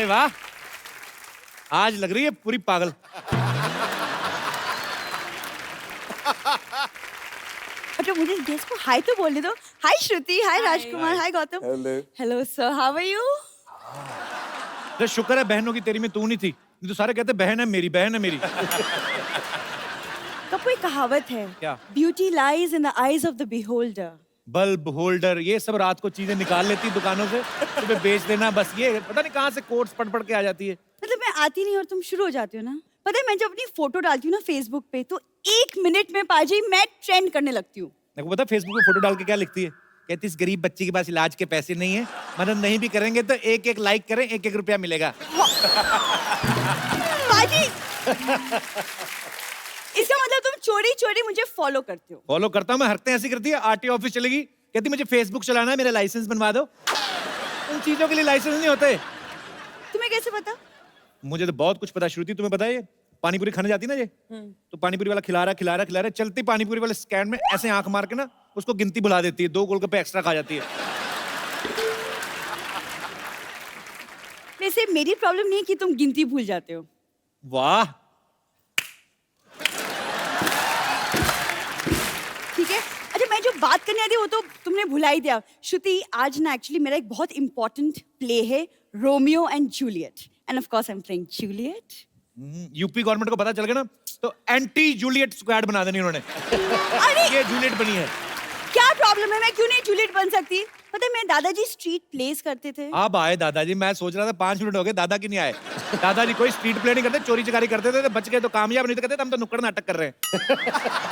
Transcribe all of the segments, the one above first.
अरे वाह, आज लग रही है पूरी पागल। अच्छा मुझे गेस्ट को हाय तो बोलने दो। Hi Shruti, hi Rajkumar, hi Gautam. Hello sir, how are you? तो शुक्र है बहनों की तेरी में तू नहीं थी, नहीं तो सारे कहते बहन है मेरी, बहन है मेरी। कपू एक कहावत है, क्या? Beauty lies in the eyes of the beholder. Bulb holder ये सब रात को चीजें निकाल लेती दुकानों से, सुबह बेच देना, बस ये पता नहीं कहाँ से कोट्स पढ़ पढ़ के आ जाती है। मतलब मैं आती नहीं और तुम शुरू हो जाती हो ना। पता है मैं जब अपनी फोटो डालती हूँ ना फेसबुक पे तो 1 मिनट में पाजी मैं ट्रेंड करने लगती हूँ। देखो पता फेसबुक पे फोटो डाल के क्या लिखती है, कहती इस गरीब बच्ची के पास इलाज के पैसे नहीं है, मदद नहीं भी करेंगे तो एक एक लाइक करें 1-1 रुपया मिलेगा। पाजी इसका मतलब तुम चोरी चोरी मुझे फॉलो करते हो। फॉलो करता हूँ मैं, हरकतें ऐसी करती है। आरटीओ ऑफिस चलेगी, कहती मुझे फेसबुक चलाना है, मेरा लाइसेंस बनवा दो। उन चीजों के लिए लाइसेंस नहीं होते। तुम्हें कैसे पता? मुझे तो बहुत कुछ पता। श्रुति तुम्हें पता है, ये पानीपुरी खाने जाती ना ये, तो पानीपुरी वाला खिला रहा चलती पानीपुरी वाले स्टैंड में ऐसे आंख मार के ना उसको गिनती भुला देती है, 2 गोलगप्पे एक्स्ट्रा खा जाती है। वैसे मेरी प्रॉब्लम नहीं है कि तुम गिनती भूल जाते हो। वाह, ठीक है। अच्छा मैं जो बात करने आती वो तो तुमने भुला ही दिया। श्रुति आज ना एक्चुअली मेरा एक बहुत इंपॉर्टेंट प्ले है, Romeo and Juliet, end of course I am playing Juliet. UP government को पता चल गया ना तो एंटी जूलियट स्क्वाड बना देनी उन्होंने। अरे ये जूलियट बनी है। क्या प्रॉब्लम है, मैं क्यों नहीं जूलियट बन सकती? पता है मेरे दादाजी स्ट्रीट प्लेस करते थे। अब आए दादाजी, मैं सोच रहा था 5 मिनट हो गए दादा की नहीं आए। दादाजी कोई स्ट्रीट प्ले नहीं करते, चोरी चकारी करते थे, तो बच गए तो कामयाब, नहीं तो कहते हम तो नुक्कड़ नाटक कर रहे हैं।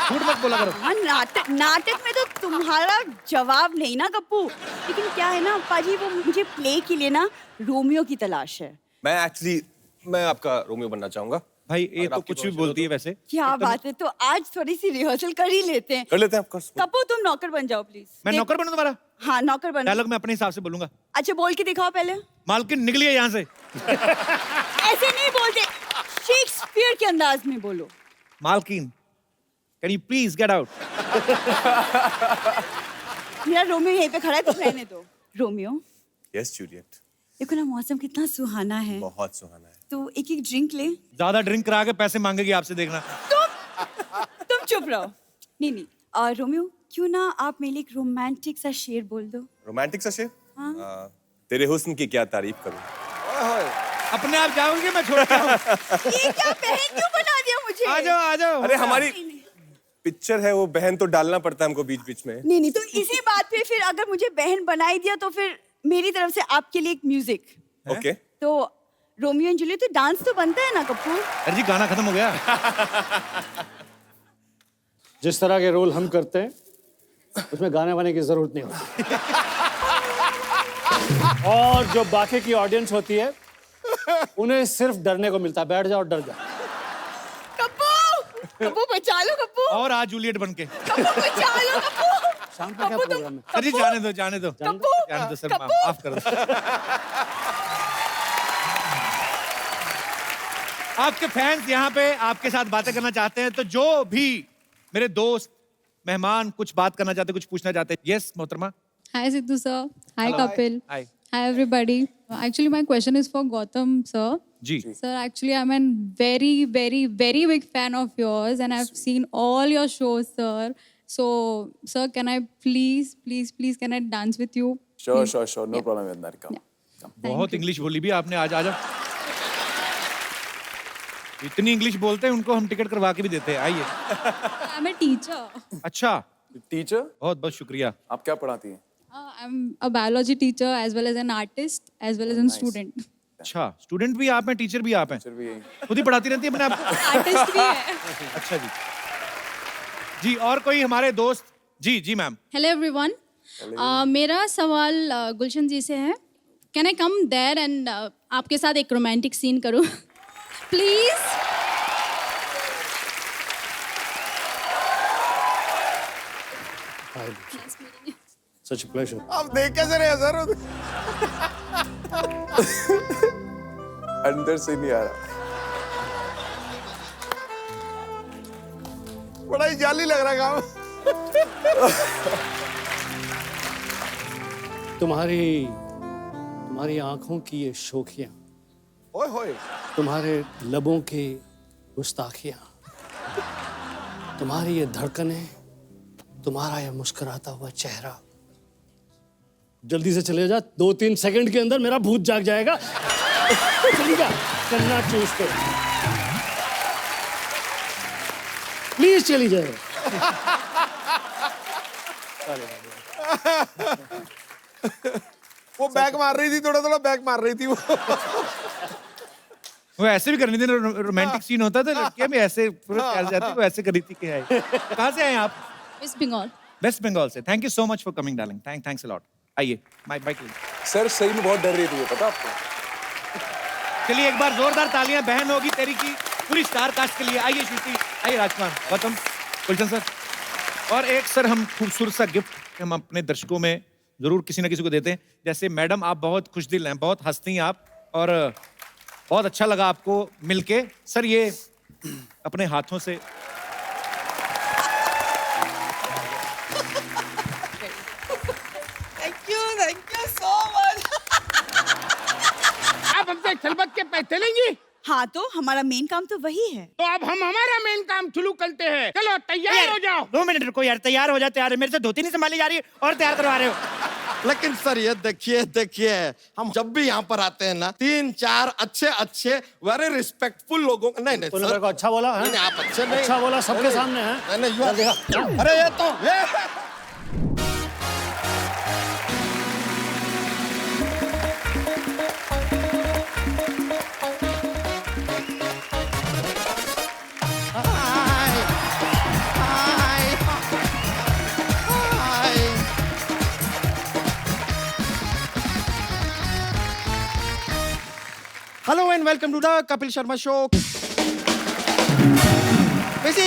झूठ मत बोला करो। हाँ नाटक में तो तुम्हारा जवाब नहीं ना गप्पू। लेकिन क्या है ना पाजी, वो मुझे प्ले के लिए ना रोमियो की तलाश है। मैं आपका रोमियो बनना चाहूंगा। भाई ये तो कुछ भी बोलती है वैसे। क्या बात है, तो आज थोड़ी सी रिहर्सल कर ही लेते हैं। कर लेते हैं ऑफकोर्स। कप्पू तुम नौकर बन जाओ प्लीज। मैं नौकर बनूं तुम्हारा? हाँ नौकर बन। डायलॉग मैं अपने हिसाब से बोलूंगा। अच्छा बोल के दिखाओ पहले। मालकिन निकलिए यहाँ से। ऐसे नहीं बोलते, शेक्सपियर के अंदाज में बोलो। मालकिन can you please get out. मेरा रोमियो यहीं पे खड़ा है, तो रहने दो। Romeo yes Juliet. देखो ना मौसम कितना सुहाना है, बहुत सुहाना है। तो एक एक ड्रिंक ले। ज्यादा ड्रिंक करा के पैसे मांगेगी आपसे, देखना। तुम चुप रहो। नहीं और रोमियो क्यों ना आप मेरे लिए एक रोमांटिक सा शेर बोल दो। रोमांटिक सा शेर? हाँ? तेरे हुस्न की क्या तारीफ करूं। अपने आप जाओगे, मैं छोड़ के आऊं। ये क्या बहन क्यों बना दिया मुझे? आ जाओ आ जाओ। अरे हमारी पिक्चर है वो, बहन तो डालना पड़ता है हमको बीच बीच में। नहीं तो इसी बात पे फिर अगर मुझे बहन बनाई दिया तो फिर मेरी तरफ से आपके लिए एक म्यूजिक। ओके। तो रोमियो एंड जूलियट तो डांस तो बनता है ना कपूर? अरे जी गाना खत्म हो गया। जिस तरह के रोल हम करते हैं उसमें गाने वाने की जरूरत नहीं होती। और जो बाकी की ऑडियंस होती है उन्हें सिर्फ डरने को मिलता है, बैठ जाओ डर जाओ। कप्पू बचा लो कप्पू। और आज जूलियट बन के। कप्पू बचा लो कप्पू। शाम का क्या प्रोग्राम है? अरे जाने दो जाने दो जाने दो सर, माफ कर दो। आपके फैंस यहाँ पे आपके साथ बातें करना चाहते हैं, तो जो भी मेरे दोस्त मेहमान कुछ बात करना चाहते, कुछ पूछना चाहते हैं। यस मोहतरमा। Hi Sidhu sir. Hi Hello. Kapil. Hi. Hi everybody. Actually my question is for Gautam sir. जी। Sir, actually I'm a very big fan of yours and I've seen all your shows sir. So sir, can I please can I dance with you? Sure. No Yeah. problem with that. Come. Yeah. बहुत English बोली भी आपने आज। आ जाओ। इतनी English बोलते हैं, उनको हम टिकट करवा के भी देते हैं। आइए। I'm a teacher. अच्छा, टीचर? बहुत बहुत शुक्रिया। आप क्या पढ़ाती हैं? I'm a biology teacher as well as an artist as well as a student. अच्छा, स्टूडेंट भी आप हैं, टीचर भी आप हैं, टीचर भी यही। खुद ही पढ़ाती रहती है अपने आप को। Artist भी है. अच्छा जी। जी और कोई हमारे दोस्त? जी मैम। Hello everyone. मेरा सवाल गुलशन जी से है। Can I come there and आपके साथ एक रोमांटिक सीन करूं? प्लीज। Such a pleasure. आप देख कैसे रहे सर? अंदर से नहीं आ रहा, बड़ा ही जाली लग रहा काम। तुम्हारी आंखों की ये शोखियां ओए होए। तुम्हारे लबों की गुस्ताखियां, तुम्हारी ये धड़कनें, तुम्हारा ये मुस्कुराता हुआ चेहरा। जल्दी से चले जा, 2-3 सेकंड के अंदर मेरा भूत जाग जाएगा। चली जा, करना चूज कर, प्लीज चली जाए। वो बैक मार रही थी, थोड़ा थोड़ा बैक मार रही थी वो। वो ऐसे भी करनी थी, रोमांटिक सीन होता था लड़कियां भी ऐसे पूरा फैल जाती, वो ऐसे करी थी कि है। कहाँ से आए आप? वेस्ट बंगाल। वेस्ट बंगाल से। Thank you so much for coming darling, thanks a lot. आइए माइक सर सही में बहुत डर रही थी वो, पता आपको? चलिए एक बार जोरदार तालियां बहन होगी तेरी की पूरी स्टार कास्ट के लिए। आइए श्रुति, आइए राजकुमार, गौतम, गुलशन सर। और एक सर हम खूबसूरत सा गिफ्ट हम अपने दर्शकों में जरूर किसी ना किसी को देते हैं। जैसे मैडम आप बहुत खुश दिल हैं, बहुत हंसती हैं आप, और बहुत अच्छा लगा आपको मिलके। सर ये अपने हाथों से थैंक यू सो मच। आप हमसे खिलबत के पैसे लेंगी? हाँ, तो हमारा मेन काम तो वही है। तो अब हम हमारा मेन काम शुरू करते हैं। चलो तैयार हो जाओ। 2 मिनट रुको यार, तैयार हो जाते यार, मेरे से धोती नहीं संभाली जा रही और तैयार करवा रहे हो। लेकिन सर ये देखिए हम जब भी यहाँ पर आते हैं ना 3-4 अच्छे वेरी रिस्पेक्टफुल लोगों नहीं नहीं तूने सर, मेरे को अच्छा बोला है? नहीं आप अच्छे नहीं, अच्छा बोला, सबके नहीं, सामने है। नहीं you are- अरे ये तो hello and welcome to the Kapil Sharma show. वैसे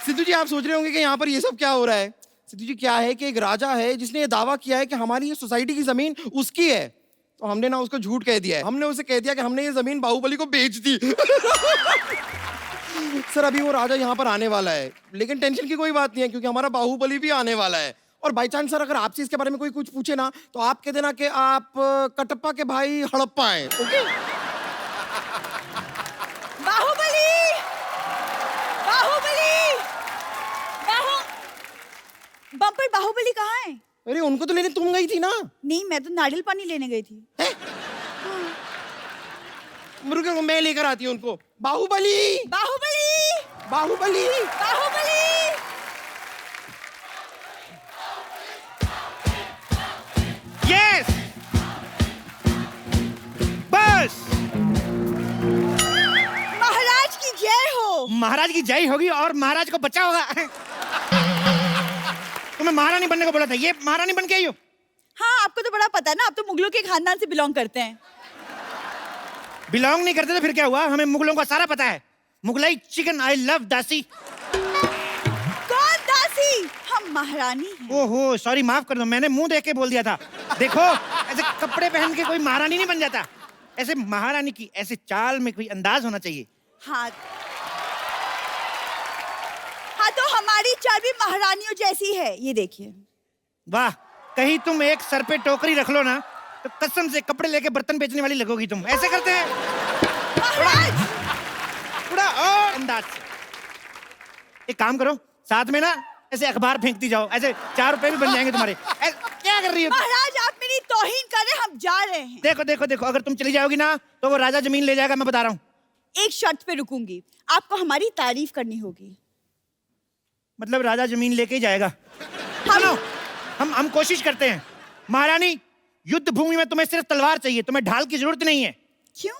सिद्धू जी आप सोच रहे होंगे कि यहाँ पर ये सब क्या हो रहा है। सिद्धू जी क्या है कि एक राजा है जिसने ये दावा किया है कि हमारी ये सोसाइटी की जमीन उसकी है, तो हमने ना उसको झूठ कह दिया है। हमने उसे कह दिया कि हमने ये जमीन बाहुबली को बेच दी। सर अभी वो राजा यहाँ पर आने वाला है, लेकिन टेंशन की कोई बात नहीं है क्योंकि हमारा बाहुबली भी आने वाला है। और बाई चांस सर अगर आपसे इसके बारे में कोई कुछ पूछे ना तो आप कह देना कि आप कटप्पा के भाई हड़प्पा हैं। ओके? बाहुबली, बाहुबली, बम्पर बाहुबली कहाँ है? अरे उनको तो लेने तुम गई थी ना। नहीं, मैं तो नारियल पानी लेने गई थी। रुको मैं लेकर आती हूँ उनको। बाहुबली, बाहुबली, बाहुबली, बाहुबली। यस बस। महाराज की जय हो। महाराज की जय होगी और महाराज को बचा होगा। तुम्हें महारानी बनने को बोला था, ये महारानी बन के आई हो। हाँ, आपको तो बड़ा पता है ना, आप तो मुगलों के खानदान से बिलोंग करते हैं। बिलोंग नहीं करते तो फिर क्या हुआ, हमें मुगलों का सारा पता है। मुगलाई चिकन, आई लव दासी। कौन दासी? हम महारानी हैं। ओहो सॉरी, माफ कर दो, मैंने मुंह देख के बोल दिया था। देखो ऐसे कपड़े पहन के कोई महारानी नहीं बन जाता, ऐसे महारानी की ऐसे चाल में कोई अंदाज होना चाहिए। हाँ, हाँ तो हमारी चाल भी महारानियों जैसी है, ये देखिए। वाह, कहीं तुम एक सर पे टोकरी रख लो ना तो कसम से कपड़े लेके बर्तन बेचने वाली लगोगी तुम। ऐसे करते हैं महाराज, थोड़ा और अंदाज से। एक काम करो, साथ में ना ऐसे अखबार फेंकती जाओ, ऐसे 4 रुपए भी बन जाएंगे तुम्हारे। क्या कर रही हो? महाराज आप मेरी तौहीन कर रहे हैं, हम जा रहे हैं। देखो देखो देखो, अगर तुम चली जाओगी ना तो वो राजा जमीन ले जाएगा, मैं बता रहा हूँ। एक शर्त पे रुकूंगी, आपको हमारी तारीफ करनी होगी। मतलब राजा जमीन लेके ही जाएगा? सुनो, हम कोशिश करते हैं। महारानी, युद्ध भूमि में तुम्हें सिर्फ तलवार चाहिए, तुम्हें ढाल की जरूरत नहीं है। क्यों?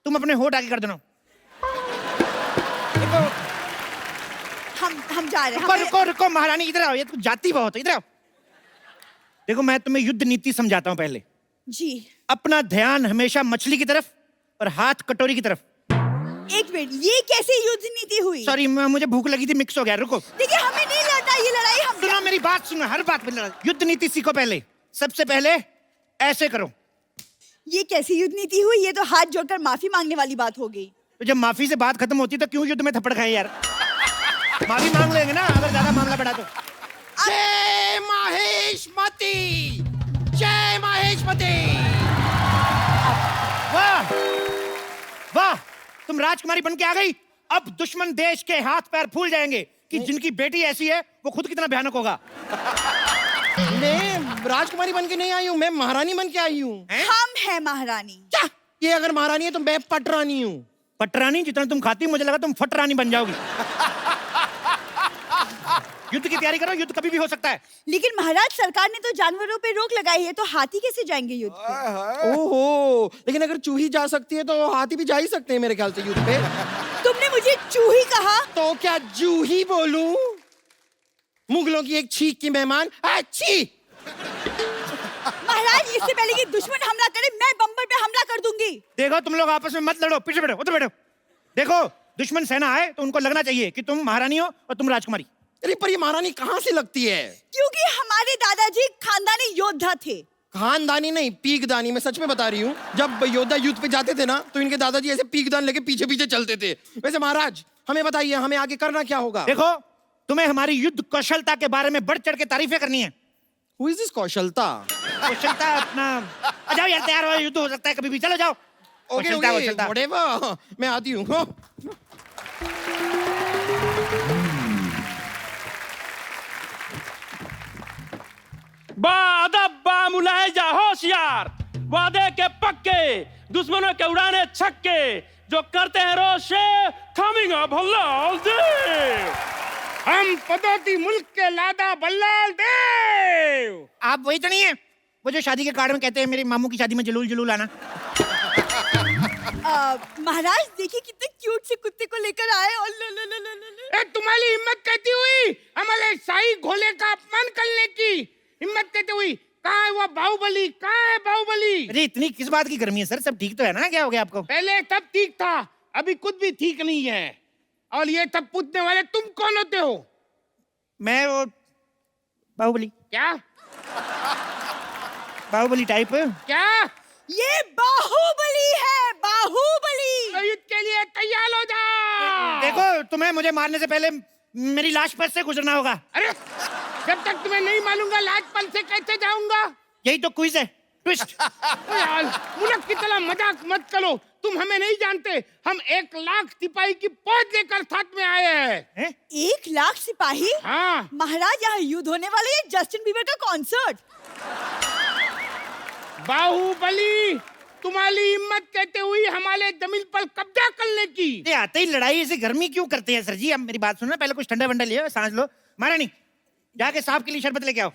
तुम अपने होठ आगे कर देना। हम जा रहे हैं। रुको रुको रुको महारानी, इधर आओ, ये तो जाती बहुत है, इधर आओ। देखो मैं तुम्हें युद्ध नीति समझाता हूँ पहले। जी। अपना ध्यान हमेशा मछली की तरफ और हाथ कटोरी की तरफ। एक मिनट, ये कैसे युद्ध नीति हुई? सॉरी, मुझे भूख लगी थी, मिक्स हो गया। रुको, देखिए हमें नहीं लड़ना ये लड़ाई। हम सुनो मेरी बात, सुनो, हर बात पे लड़ा। युद्ध नीति सीखो पहले। सबसे पहले ऐसे करो। ये कैसी युद्ध नीति हुई? ये तो हाथ जोड़कर माफी मांगने वाली बात हो गई। तो जब माफी से बात खत्म होती तो क्यों युद्ध में थप्पड़ खाए यार? माफी मांग लेंगे ना अगर ज्यादा मामला बढ़ा तो। जय माहेशमती, जय माहेशमती। वाह, राजकुमारी बन के आ गई, अब दुश्मन देश के हाथ पैर फूल जाएंगे कि जिनकी बेटी ऐसी है वो खुद कितना भयानक होगा। मैं राजकुमारी बन के नहीं आई हूँ, मैं महारानी बन के आई हूँ। हम हैं महारानी। क्या? ये अगर महारानी है तो मैं पटरानी हूँ। पटरानी? जितना तुम खाती हो मुझे लगा तुम फटरानी बन जाओगी। युद्ध की तैयारी करो, युद्ध कभी भी हो सकता है। लेकिन महाराज सरकार ने तो जानवरों पे रोक लगाई है, तो हाथी कैसे जाएंगे युद्ध पे? ओहो, लेकिन अगर चूही जा सकती है तो हाथी भी जा ही सकते हैं मेरे ख्याल से युद्ध पे। तुमने मुझे चूही कहा? तो क्या जूही बोलूं? मुगलों की एक छींक की मेहमान। अच्छी। महाराज इससे पहले कि दुश्मन हमला करे मैं बम्बर पे हमला कर दूंगी। देखो तुम लोग आपस में मत लड़ो, पीछे बैठो, उधर बैठो। देखो दुश्मन सेना आए तो उनको लगना चाहिए कि तुम महारानी हो और तुम राजकुमारी। अरे पर ये महारानी कहाँ से लगती है? क्योंकि हमारे दादाजी खानदानी योद्धा थे। खानदानी नहीं, पीकदानी। मैं सच में बता रही हूँ, जब योद्धा युद्ध पे जाते थे ना तो इनके दादाजी ऐसे पीकदान लेके पीछे पीछे चलते थे। वैसे महाराज हमें बताइए, हमें आगे करना क्या होगा? देखो तुम्हें हमारी युद्ध कौशलता के बारे में बढ़ चढ़ के तारीफें करनी है। Who is this कौशलता? कौशलता अपना आ जाओ यार, तैयार हो, युद्ध हो सकता है कभी भी, चलो जाओ। Okay Kaushalta, okay, Kaushalta. whatever, मैं आती हूँ। हो। बा मुलाहिजा होशियार, वादे के पक्के, दुश्मनों के उड़ाने छक्के, जो करते हैं रोशे, कमिंग अप हल्लाल देव। हम पदोती मुल्क के लादा बल्लाल देव। आप वही तो नहीं है वो जो शादी के कार्ड में कहते हैं मेरे मामू की शादी में जलूल जलूल आना? महाराज देखिए कितने क्यूट से कुत्ते को लेकर आए। और लो लो लो लो लो। ए तुम्हारी हिम्मत कहती हुई हमारे शाही घोड़े का अपमान करने की हिम्मत कहती हुई, कहाँ है वो बाहुबली? कहाँ है बाहुबली? अरे इतनी किस बात की गर्मी है सर, सब ठीक तो है ना? क्या हो गया आपको? पहले तब ठीक था, अभी कुछ भी ठीक नहीं है। और ये तब पूछने वाले तुम कौन होते हो? मैं वो बाहुबली। क्या? बाहुबली टाइप। क्या? ये बाहुबली है, बाहुबली। तो युद्ध के लिए तैयार हो जाओ। देखो तुम्हें मुझे मारने से पहले मेरी लाश पर से गुजरना होगा। अरे जब तक तुम्हें नहीं मालूंगा लाज पल से कैसे जाऊंगा? यही तो क्विज है, ट्विस्ट। यार मुल्क की तरह मजाक मत करो, तुम हमें नहीं जानते। हम 1 लाख सिपाही की फौज लेकर साथ में आए हैं। 1 लाख सिपाही? हाँ महाराज यहाँ युद्ध होने वाले है, जस्टिन बीबर का कॉन्सर्ट। बाहुबली, तुम्हारी हिम्मत कहते हुई हमारे जमीन पर कब्जा करने की। ये आते ही लड़ाई ऐसी गर्मी क्यों करते हैं सर जी? अब मेरी बात सुनो, पहले कुछ ठंडा वंडा लियो, सांस लो। महारानी जाके साहब के लिए शरबत लेके आओ।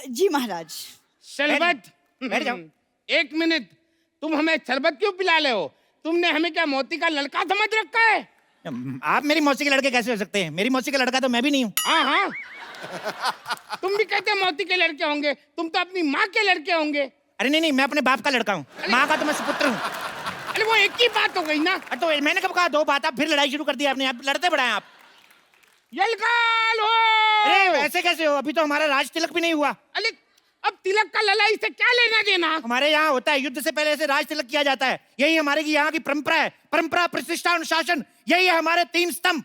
जी महाराज। शरबत? बैठ जाओ। 1 मिनट, तुम हमें शरबत क्यों पिला रहे हो? तुमने हमें क्या मोती का लड़का समझ रखा है? आप मेरी मौसी के लड़के कैसे हो सकते हैं? मेरी मौसी का लड़का तो मैं भी नहीं हूँ। हाँ हाँ, तुम भी कहते मोती के लड़के होंगे, तुम तो अपनी माँ के लड़के होंगे। अरे नहीं नहीं, मैं अपने बाप का लड़का हूँ, माँ का तो मैं सुपुत्र हूँ। अरे वो एक ही बात हो गई ना। तो मैंने कब कहा 2 बात? आप फिर लड़ाई शुरू कर दी आपने, आप लड़ते बढ़ाए आप। यलगाल हो। अरे ऐसे कैसे हो? अभी तो हमारा राज तिलक भी नहीं हुआ। अरे अब तिलक का लड़ाई से क्या लेना देना? हमारे यहाँ होता है, युद्ध से पहले ऐसे राज तिलक किया जाता है। यही हमारे की यहाँ की परंपरा है। परंपरा, प्रतिष्ठा, अनुशासन, यही है हमारे 3 स्तंभ।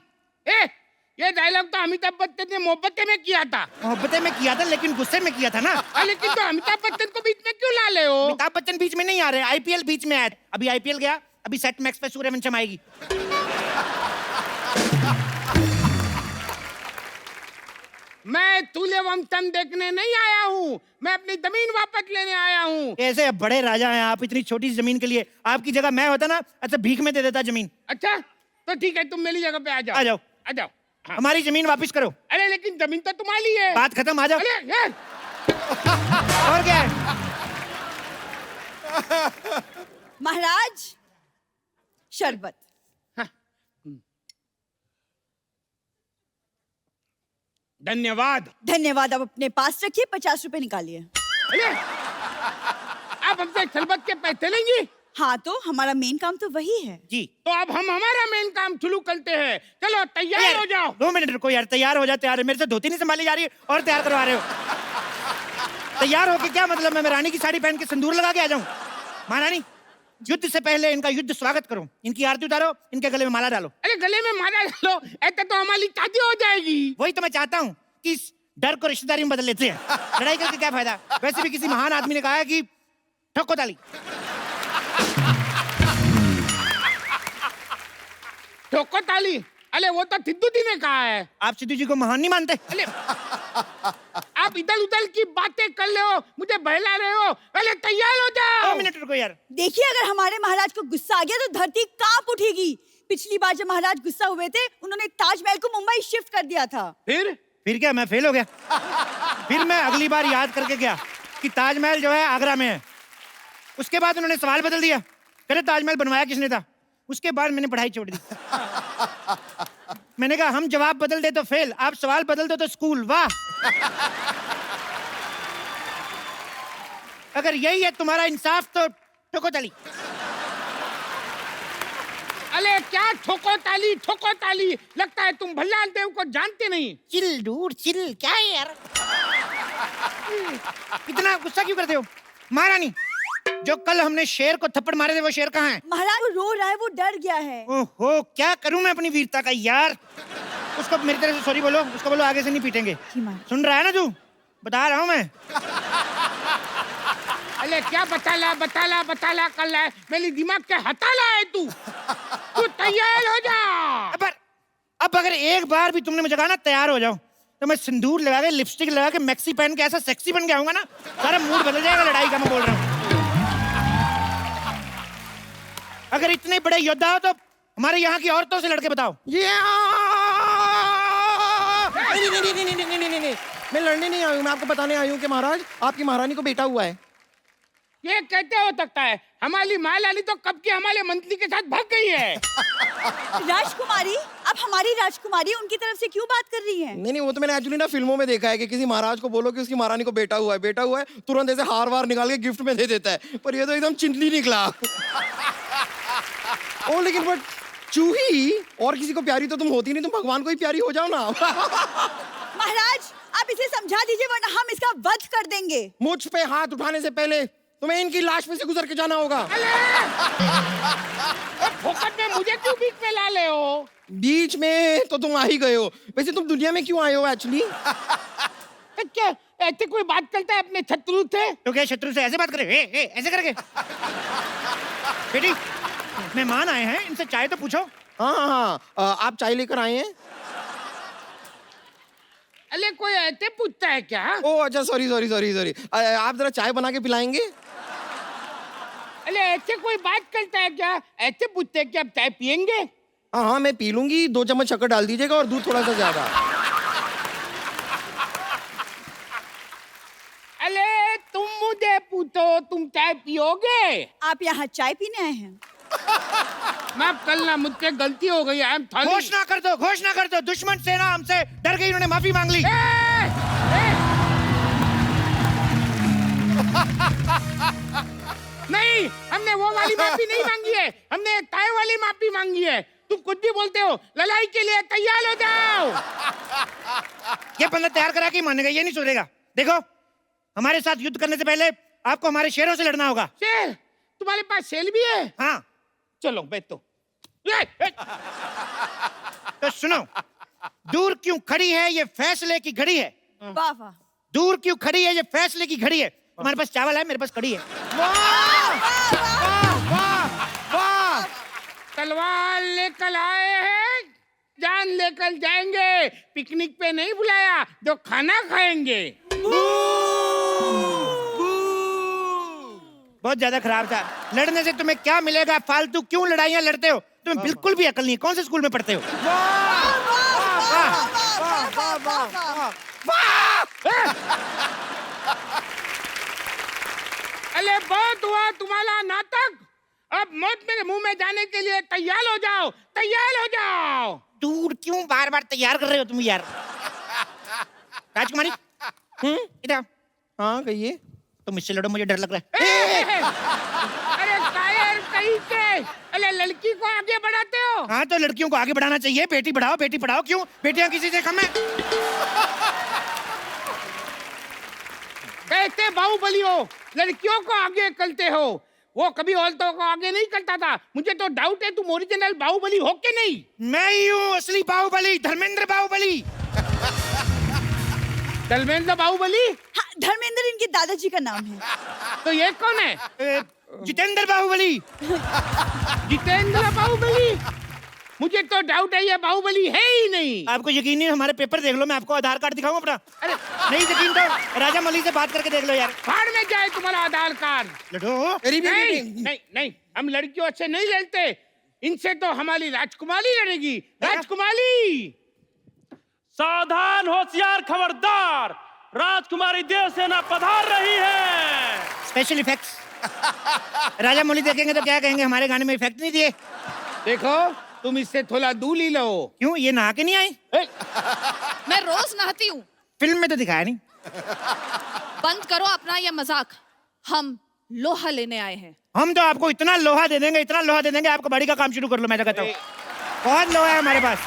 ये डायलॉग तो अमिताभ बच्चन ने मोहब्बतें में किया था। मोहब्बतें में किया था लेकिन गुस्से में किया था ना। लेकिन तो अमिताभ बच्चन को बीच में क्यों ला ले हो? अमिताभ बच्चन बीच में नहीं आ रहे, आईपीएल बीच में आया। अभी आईपीएल गया, अभी सेट मैक्स पे सूर्यवंशम आएगी। मैं सूर्यवंशम देखने नहीं आया हूँ, मैं अपनी जमीन वापस लेने आया हूँ। ऐसे बड़े राजा हैं आप, इतनी छोटी सी जमीन के लिए। आपकी जगह मैं होता ना, अच्छा भीख में दे देता जमीन। अच्छा तो ठीक है, तुम मेरी जगह पे आ जाओ। आ जाओ, आ जाओ। हाँ। हमारी जमीन वापस करो। अरे लेकिन जमीन तो तुम्हारी है। बात खत्म, आ जाओ। अरे यार और क्या है? महाराज शरबत। धन्यवाद। धन्यवाद, आप अपने पास रखिए, 50 रुपए निकालिए। अरे आप हमसे शरबत के पैसे लेंगी? हाँ तो हमारा मेन काम तो वही है जी। तो अब हम हमारा मेन काम शुरू करते हैं। चलो तैयार हो जाओ। 2 मिनट रुको यार, तैयार हो जा। तैयार मेरे से धोती नहीं संभाली जा रही है और तैयार करवा रहे हो। तैयार होके क्या मतलब? मैं रानी की साड़ी पहन के सिंदूर लगा के आ जाऊं? महारानी युद्ध से पहले इनका युद्ध स्वागत करो, इनकी आरती उतारो, इनके गले में माला डालो। अरे गले में माला डालो, ऐसे तो हमारी शादी हो जाएगी। वही तो मैं चाहता हूँ कि इस डर को रिश्तेदारी में बदल लेते हैं। लड़ाई करके क्या फायदा? वैसे भी किसी महान आदमी ने कहा है कि ठोको ताली। ठोको ताली। अरे वो तो सिद्धू जी ने कहा है। आप सिद्धू जी को महान नहीं मानते? अरे आप इधर उधर की बातें कर रहे हो, मुझे बहला रहे हो। अरे तैयार हो 2 जाओ। मिनट रुको यार। देखिए, अगर हमारे महाराज को गुस्सा आ गया तो धरती कांप उठेगी। पिछली बार जब महाराज गुस्सा हुए थे, उन्होंने ताजमहल को मुंबई शिफ्ट कर दिया था। फिर क्या मैं फेल हो गया? फिर मैं अगली बार याद करके गया कि ताजमहल जो है आगरा में है। उसके बाद उन्होंने सवाल बदल दिया, कहते ताजमहल बनवाया किसने था। उसके बाद मैंने पढ़ाई छोड़ दी। मैंने कहा हम जवाब बदल दे तो फेल, आप सवाल बदल दो तो स्कूल। वाह! अगर यही है तुम्हारा इंसाफ तो ठोको ताली। अरे क्या ठोको ताली, ठोको ताली। लगता है तुम भल्लाल देव को जानते नहीं। चिल डूड चिल, क्या है यार? इतना गुस्सा क्यों करते हो? महारानी, जो कल हमने शेर को थप्पड़ मारे थे वो शेर कहाँ है? महाराज वो रो रहा है, वो डर गया है। ओहो, क्या करूं मैं अपनी वीरता का यार। उसको मेरी तरफ से सॉरी बोलो, उसको बोलो आगे से नहीं पीटेंगे। सुन रहा है ना तू? बता रहा हूँ मैं। अरे क्या बताला कर रहा है? मेरी दिमाग के हटाला है तू। तू तैयार हो जा। अब अगर एक बार भी तुमने मुझे कहा ना तैयार हो जाओ, तो मैं सिंदूर लगा के, लिपस्टिक लगा के, मैक्सी पहन के ऐसा सेक्सी बन के आऊंगा ना, सारा मूड बदल जाएगा लड़ाई का। मैं बोल रहा हूँ, अगर इतने बड़े योद्धा हो तो हमारे यहाँ की औरतों से लड़के बताओ। नहीं, मैं लड़ने नहीं आई हूँ, मैं आपको बताने आई हूँ कि महाराज आपकी महारानी को बेटा हुआ है। ये कैसे हो सकता है? हमारी महारानी तो कब की हमारे मंत्री के साथ भाग गई है। राजकुमारी, आप हमारी राजकुमारी उनकी तरफ से क्यों बात कर रही हैं? नहीं, वो तो मैंने एक्चुअली ना फिल्मों में देखा है कि किसी महाराज को बोलो कि उसकी महारानी को बेटा हुआ है, तुरंत ऐसे हार वार निकाल के गिफ्ट में दे देता है। पर ये तो एकदम चिंटली निकला। ओ लेकिन बट चूही और किसी को प्यारी तो तुम होती नहीं, तुम भगवान को ही प्यारी हो जाओ ना। महाराज, आप इसे समझा दीजिए वरना हम इसका वध कर देंगे। मुझ पे हाथ उठाने से पहले तुम्हें इनकी लाश में से गुजर के जाना होगा। फोकट में मुझे क्यों बीच में ला ले हो? बीच में तो तुम आ ही गए हो। वैसे तुम दुनिया में क्यों आए हो एक्चुअली? क्या ऐसे कोई बात करता है अपने शत्रु से? तो क्या शत्रु से ऐसे बात करे? ऐसे करके? बेटी, मेहमान आए हैं, इनसे चाय तो पूछो। हाँ, आप चाय लेकर आए हैं? अरे कोई ऐसे पूछता है क्या? ओ अच्छा, सॉरी। आप जरा चाय बना के पिलाएंगे? अरे ऐसे कोई बात करता है क्या? ऐसे पूछते हैं कि आप चाय पियेंगे? हाँ, मैं पी लूंगी। 2 चम्मच शक्कर डाल दीजिएगा और दूध थोड़ा सा ज्यादा। अरे तुम मुझे पूछो, तुम चाय पियोगे? आप यहाँ चाय पीने आए हैं? माफ करना, मुझसे गलती हो गई। I am sorry. घोषणा कर दो, दुश्मन सेना हमसे डर गई, उन्होंने माफी मांग ली। नहीं, हमने वो वाली माफी नहीं मांगी है, हमने चाय वाली माफी मांगी है। तुम कुछ भी बोलते हो। लड़ाई के लिए तैयार हो जाओ। ये बंदा तैयार करा के मानेगा, ये नहीं सुधरेगा। देखो, हमारे साथ युद्ध करने से पहले आपको हमारे शेरों से लड़ना होगा। शेर? तुम्हारे पास शेर भी है? हाँ। चलो बैठो। तो सुनो, दूर क्यों खड़ी है ये फैसले की घड़ी है। वाह वाह। दूर क्यों खड़ी है ये फैसले की घड़ी है। तुम्हारे पास चावल है, मेरे पास कड़ी है। वाह! तलवार लेकर आए हैं, जान लेकर जाएंगे। पिकनिक पे नहीं बुलाया, जो खाना खाएंगे। बहुत ज्यादा खराब था। लड़ने से तुम्हें क्या मिलेगा? फालतू क्यों लड़ाइयाँ लड़ते हो? तुम्हें बिल्कुल भी अकल नहीं है। कौन से स्कूल में पढ़ते हो? अरे बहुत हुआ तुम्हारा नाटक। अब मौत मेरे मुंह में जाने के लिए तैयार हो जाओ, तैयार हो जाओ। दूर क्यों बार बार तैयार कर रहे हो तुम यार? राजकुमारी, इधर। हाँ कहिए। तुम इससे लड़ो, मुझे डर लग रहा है। अरे कायर कहीं से, अरे लड़की को आगे बढ़ाते हो। हाँ तो लड़कियों को आगे बढ़ाना चाहिए। बेटी बढ़ाओ, बेटी पढ़ाओ। क्यों? बेटियां किसी से कम है? कैसे बाहुबली हो, लड़कियों को आगे करते हो। वो कभी औरतों को आगे नहीं करता था। मुझे तो डाउट है तुम ओरिजिनल बाहुबली हो के नहीं। मैं ही हूँ असली बाहुबली, धर्मेंद्र बाहुबली। धर्मेंद्र बाहुबली? हाँ, धर्मेंद्र इनके दादाजी का नाम है। तो ये कौन है? जितेंद्र बाहुबली। जितेंद्र बाहुबली? मुझे तो डाउट है ये बाहुबली है ही नहीं। आपको यकीन नहीं, हमारे पेपर देख लो, मैं आपको आधार कार्ड दिखाऊं अपना। अरे नहीं यकीन तो राजा मौली से बात करके देख लो यार। फाड़ में जाए तुम्हारा आधार कार्ड। लड़ो नहीं, हम लड़कियों से नहीं लड़ते, इनसे तो हमारी राजकुमारी लड़ेगी। राजकुमारी सावधान, होशियार, खबरदार, राजकुमारी देव सेना पधार रही है। स्पेशल इफेक्ट्स राजा मौली देखेंगे तो क्या कहेंगे, हमारे गाने में इफेक्ट नहीं दिए। देखो तुम इससे थोड़ा दूर ही लो। क्यों, ये नहा के नहीं आई? मैं रोज नहाती हूँ। फिल्म में तो दिखाया नहीं। बंद करो अपना ये मजाक, हम लोहा लेने आए हैं। हम तो आपको इतना लोहा दे देंगे, इतना लोहा दे देंगे, आपको बड़ी का काम शुरू कर लो। मैं तो कहता हूँ बहुत लोहा है हमारे पास।